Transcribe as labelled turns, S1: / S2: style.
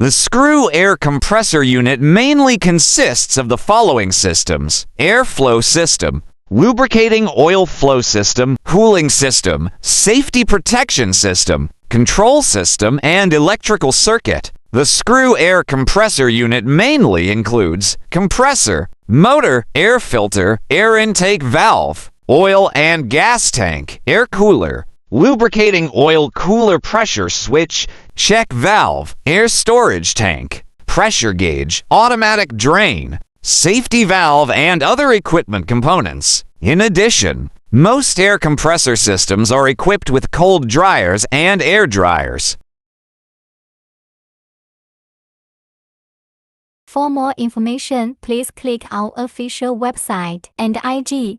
S1: The screw air compressor unit mainly consists of the following systems: airflow system, lubricating oil flow system, cooling system, safety protection system, control system, and electrical circuit. The screw air compressor unit mainly includes compressor, motor, air filter, air intake valve, oil and gas tank, air cooler, lubricating oil cooler pressure switch, check valve, air storage tank, pressure gauge, automatic drain, safety valve, and other equipment components. In addition, most air compressor systems are equipped with cold dryers and air dryers.
S2: For more information, please click our official website and IG.